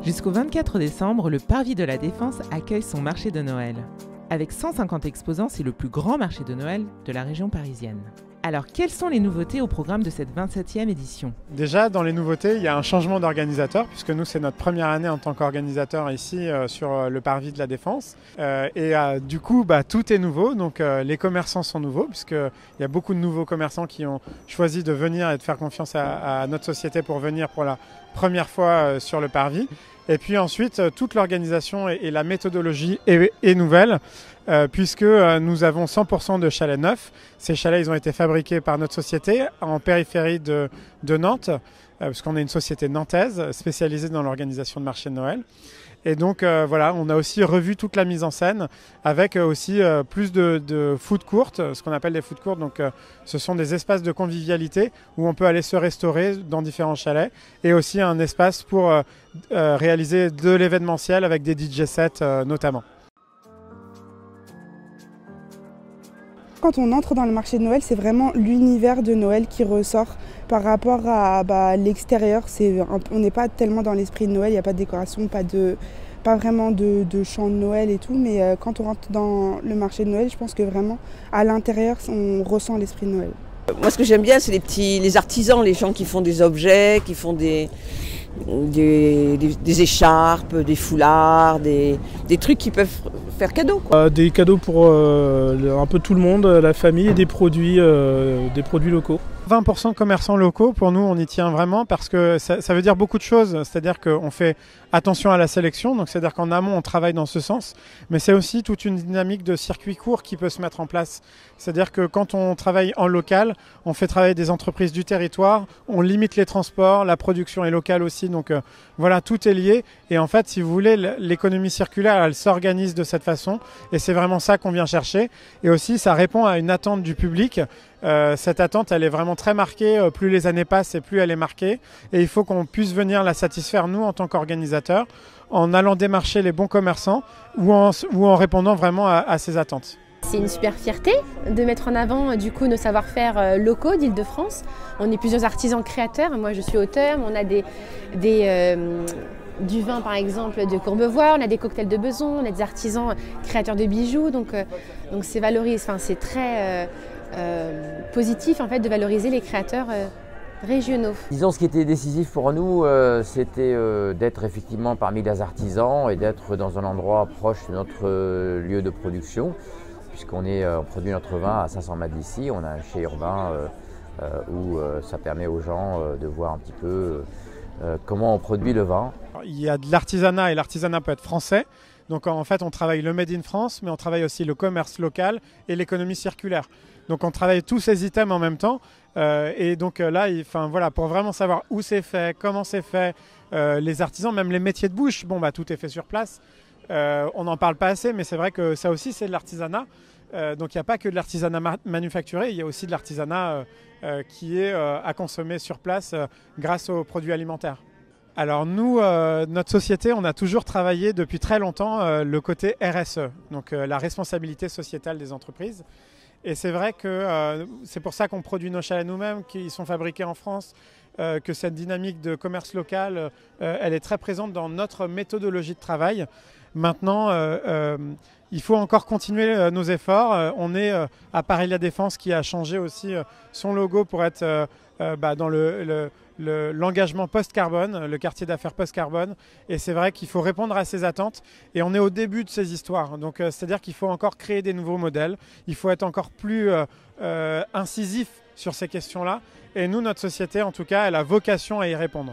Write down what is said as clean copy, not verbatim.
Jusqu'au 24 décembre, le Parvis de la Défense accueille son marché de Noël. Avec 150 exposants, c'est le plus grand marché de Noël de la région parisienne. Alors, quelles sont les nouveautés au programme de cette 27e édition? Déjà, dans les nouveautés, il y a un changement d'organisateur, puisque nous, c'est notre première année en tant qu'organisateur ici sur le Parvis de la Défense. Du coup, tout est nouveau. Donc, les commerçants sont nouveaux, puisqu'il y a beaucoup de nouveaux commerçants qui ont choisi de venir et de faire confiance à notre société pour venir pour la première fois sur le Parvis. Et puis ensuite, toute l'organisation et la méthodologie est nouvelle, puisque nous avons 100% de chalets neufs. Ces chalets, ils ont été fabriqués par notre société en périphérie de Nantes, parce qu'on est une société nantaise spécialisée dans l'organisation de marchés de Noël. Et donc voilà, on a aussi revu toute la mise en scène avec aussi plus de food courts, ce qu'on appelle des food courts. Donc ce sont des espaces de convivialité où on peut aller se restaurer dans différents chalets, et aussi un espace pour réaliser de l'événementiel avec des DJ sets notamment. Quand on entre dans le marché de Noël, c'est vraiment l'univers de Noël qui ressort par rapport à l'extérieur. On n'est pas tellement dans l'esprit de Noël, il n'y a pas de décoration, pas vraiment de chant de Noël et tout. Mais quand on rentre dans le marché de Noël, je pense que vraiment à l'intérieur, on ressent l'esprit de Noël. Moi, ce que j'aime bien, c'est les artisans, les gens qui font des objets, qui font des écharpes, des foulards, des trucs qui peuvent faire cadeau, quoi. Des cadeaux pour un peu tout le monde, la famille, et des produits locaux. 20% de commerçants locaux, pour nous, on y tient vraiment parce que ça veut dire beaucoup de choses. C'est-à-dire qu'on fait attention à la sélection, donc c'est-à-dire qu'en amont, on travaille dans ce sens. Mais c'est aussi toute une dynamique de circuit court qui peut se mettre en place. C'est-à-dire que quand on travaille en local, on fait travailler des entreprises du territoire, on limite les transports, la production est locale aussi. Donc voilà, tout est lié. Et en fait, si vous voulez, l'économie circulaire, elle s'organise de cette façon. Et c'est vraiment ça qu'on vient chercher. Et aussi, ça répond à une attente du public. Cette attente, elle est vraiment très marquée. Plus les années passent et plus elle est marquée. Et il faut qu'on puisse venir la satisfaire, nous, en tant qu'organisateurs, en allant démarcher les bons commerçants ou en répondant vraiment à ces attentes. C'est une super fierté de mettre en avant du coup nos savoir-faire locaux d'Île-de-France. On est plusieurs artisans créateurs. Moi, je suis auteure. On a du vin par exemple de Courbevoie, on a des cocktails de Beson, on a des artisans créateurs de bijoux. Donc c'est valorisé. Enfin, c'est très positif en fait de valoriser les créateurs régionaux. Disons, ce qui était décisif pour nous, c'était d'être effectivement parmi les artisans et d'être dans un endroit proche de notre lieu de production, puisqu'on produit notre vin à 500 mètres d'ici. On a un chai urbain où ça permet aux gens de voir un petit peu comment on produit le vin. Il y a de l'artisanat et l'artisanat peut être français. Donc en fait, on travaille le Made in France, mais on travaille aussi le commerce local et l'économie circulaire. Donc on travaille tous ces items en même temps. Et donc là, voilà, pour vraiment savoir où c'est fait, comment c'est fait, les artisans, même les métiers de bouche, tout est fait sur place. On n'en parle pas assez, mais c'est vrai que ça aussi, c'est de l'artisanat. Donc il n'y a pas que de l'artisanat manufacturé, il y a aussi de l'artisanat qui est à consommer sur place grâce aux produits alimentaires. Alors nous, notre société, on a toujours travaillé depuis très longtemps le côté RSE, donc la responsabilité sociétale des entreprises. Et c'est vrai que c'est pour ça qu'on produit nos chalets nous-mêmes, qui sont fabriqués en France, que cette dynamique de commerce local, elle est très présente dans notre méthodologie de travail. Maintenant, il faut encore continuer nos efforts. On est à Paris La Défense qui a changé aussi son logo pour être dans l'engagement post-carbone, le quartier d'affaires post-carbone. Et c'est vrai qu'il faut répondre à ces attentes. Et on est au début de ces histoires. Donc c'est-à-dire qu'il faut encore créer des nouveaux modèles. Il faut être encore plus incisif sur ces questions-là. Et nous, notre société, en tout cas, elle a vocation à y répondre.